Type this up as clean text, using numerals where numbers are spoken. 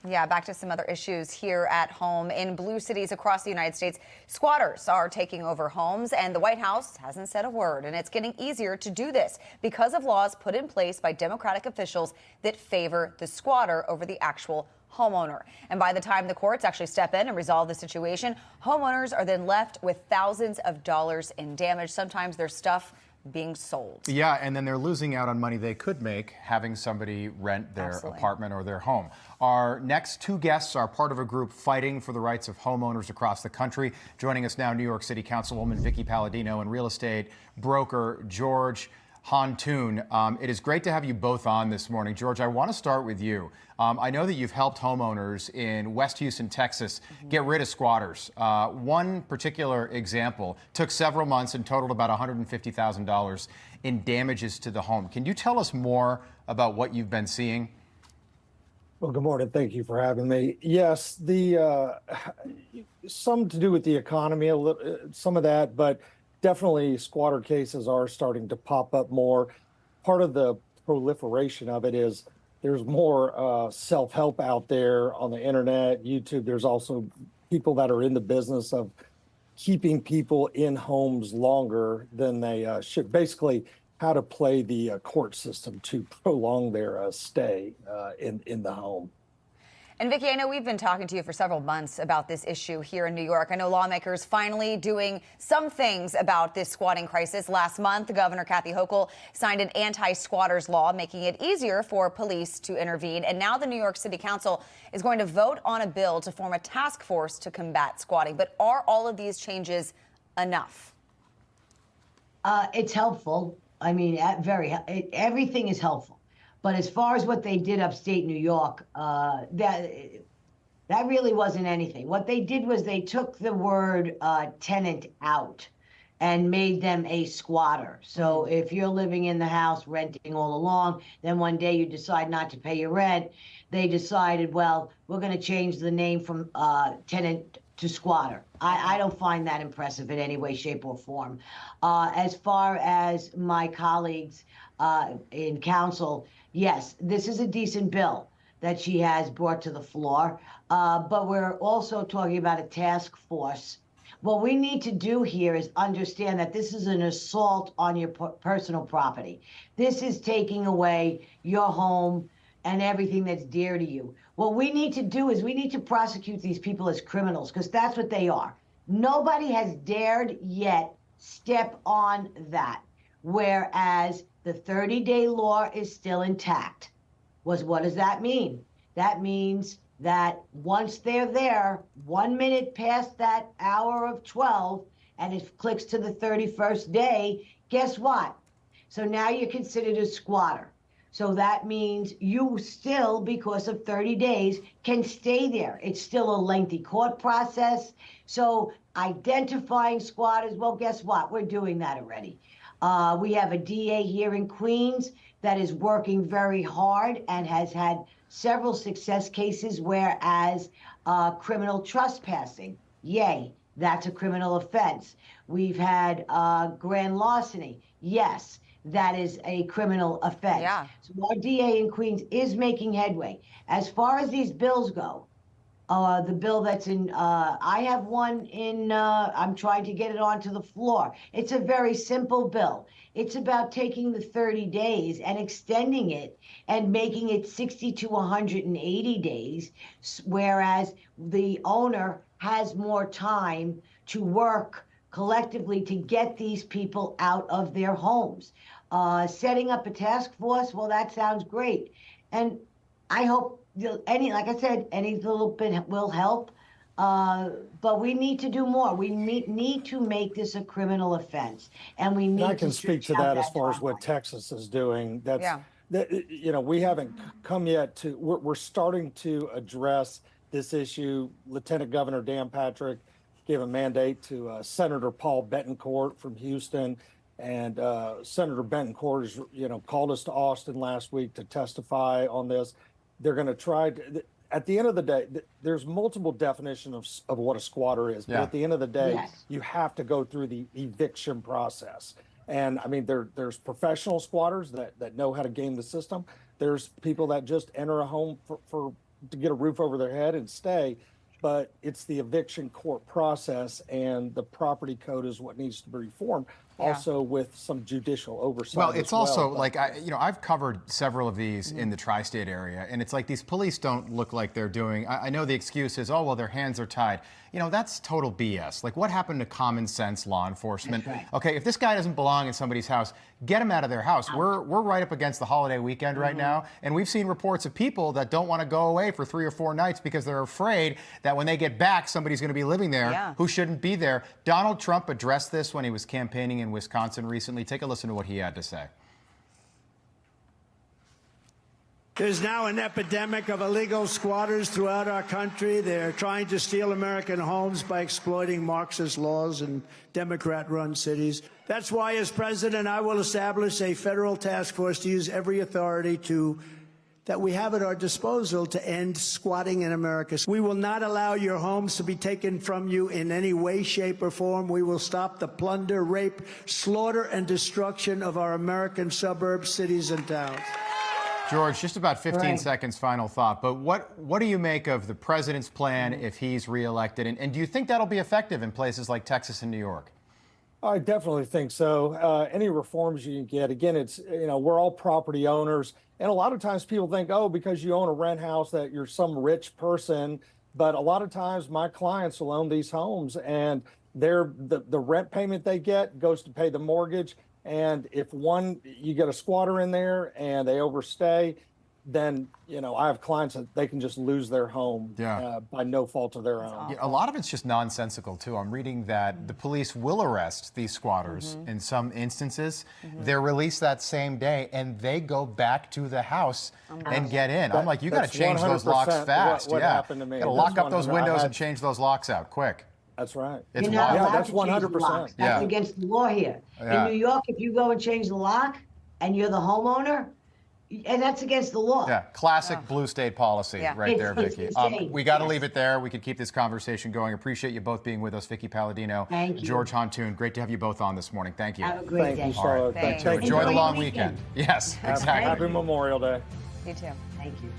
Yeah, back to some other issues here at home. In blue cities across the United States, squatters are taking over homes, and the White House hasn't said a word. And it's getting easier to do this because of laws put in place by Democratic officials that favor the squatter over the actual homeowner. And by the time the courts actually step in and resolve the situation, homeowners are then left with thousands of dollars in damage. Sometimes their stuff being sold. Yeah, and then they're losing out on money they could make having somebody rent their apartment or their home. Our next two guests are part of a group fighting for the rights of homeowners across the country. Joining us now, New York City Councilwoman Vicky Palladino and real estate broker George Huntoon. It is great to have you both on this morning. George, I want to start with you. I know that you've helped homeowners in West Houston, Texas, get rid of squatters. One particular example took several months and totaled about $150,000 in damages to the home. Can you tell us more about what you've been seeing? Well, good morning. Thank you for having me. Yes, some to do with the economy, some of that, but definitely squatter cases are starting to pop up more. Part of the proliferation of it is there's more self-help out there on the internet, YouTube. There's also people that are in the business of keeping people in homes longer than they should. Basically, how to play the court system to prolong their stay in the home. And Vicki, I know we've been talking to you for several months about this issue here in New York. I know lawmakers finally doing some things about this squatting crisis. Last month, Governor Kathy Hochul signed an anti-squatters law, making it easier for police to intervene. And now the New York City Council is going to vote on a bill to form a task force to combat squatting. But are all of these changes enough? It's helpful. I mean, everything is helpful. But as far as what they did upstate New York, that really wasn't anything. What they did was they took the word tenant out and made them a squatter. So if you're living in the house renting all along, then one day you decide not to pay your rent, they decided, well, we're going to change the name from tenant to squatter. I don't find that impressive in any way, shape, or form. As far as my colleagues in council, yes, this is a decent bill that she has brought to the floor, but we're also talking about a task force. What we need to do here is understand that this is an assault on your personal property. This is taking away your home and everything that's dear to you. What we need to do is we need to prosecute these people as criminals, because that's what they are. Nobody has dared yet step on that, whereas the 30-day law is still intact. What does that mean? That means that once they're there, 1 minute past that hour of 12, and it clicks to the 31st day, guess what? So now you're considered a squatter. So that means you still, because of 30 days, can stay there. It's still a lengthy court process. So identifying squatters, well, guess what? We're doing that already. We have a DA here in Queens that is working very hard and has had several success cases, whereas criminal trespassing, yay, that's a criminal offense. We've had grand larceny, yes, that is a criminal offense. Yeah. So our DA in Queens is making headway. As far as these bills go, the bill that's in, I have one in, I'm trying to get it onto the floor. It's a very simple bill. It's about taking the 30 days and extending it and making it 60 to 180 days, whereas the owner has more time to work collectively to get these people out of their homes. Setting up a task force, well, that sounds great. And I hope like I said, any little bit will help, but we need to do more. We need to make this a criminal offense, and we need. I can speak to that as far as what Texas is doing. That's, you know, we haven't come yet to. We're starting to address this issue. Lieutenant Governor Dan Patrick gave a mandate to Senator Paul Bettencourt from Houston, and Senator Bettencourt has, called us to Austin last week to testify on this. They're going to try to, at the end of the day, there's multiple definitions of what a squatter is. But at the end of the day, you have to go through the eviction process. And I mean, there's professional squatters that know how to game the system. There's people that just enter a home for to get a roof over their head and stay, but it's the eviction court process, and the property code is what needs to be reformed. Also with some judicial oversight. Well, it's also but, like, I've covered several of these in the tri-state area, and it's like these police don't look like they're doing, I know the excuse is, oh, well, their hands are tied. That's total BS. Like, what happened to common sense law enforcement? That's right. Okay, if this guy doesn't belong in somebody's house, get him out of their house. We're right up against the holiday weekend right now, and we've seen reports of people that don't want to go away for 3 or 4 nights because they're afraid that when they get back, somebody's going to be living there who shouldn't be there. Donald Trump addressed this when he was campaigning in Wisconsin recently. Take a listen to what he had to say. There's now an epidemic of illegal squatters throughout our country. They're trying to steal American homes by exploiting Marxist laws in Democrat-run cities. That's why, as president, I will establish a federal task force to use every authority that we have at our disposal to end squatting in America. We will not allow your homes to be taken from you in any way, shape, or form. We will stop the plunder, rape, slaughter, and destruction of our American suburbs, cities, and towns. George, just about 15 seconds, final thought. But what do you make of the president's plan if he's reelected? And do you think that'll be effective in places like Texas and New York? I definitely think so. Any reforms you can get, again, it's, we're all property owners. And a lot of times people think, oh, because you own a rent house that you're some rich person. But a lot of times my clients will own these homes, and the rent payment they get goes to pay the mortgage. And if you get a squatter in there and they overstay, then, I have clients that they can just lose their home by no fault of their own. A lot of it's just nonsensical, too. I'm reading that the police will arrest these squatters in some instances. They're released that same day, and they go back to the house and get in. I'm like, you got to change those locks fast. What happened to me. Got to lock up those windows and change those locks out quick. That's right. It's You're not wild. allowed That's to change the 100%. locks. That's against the law here. Yeah. In New York, if you go and change the lock and you're the homeowner, and that's against the law. Yeah, classic blue state policy right there, Vicki. We got to leave it there. We could keep this conversation going. Appreciate you both being with us, Vicki Palladino, Thank you. George Huntoon. Great to have you both on this morning. Thank you. Have a great day. All right. Thank you. you. Enjoy the Enjoy long your weekend. weekend. Yes, exactly. Happy Memorial Day. You too. Thank you.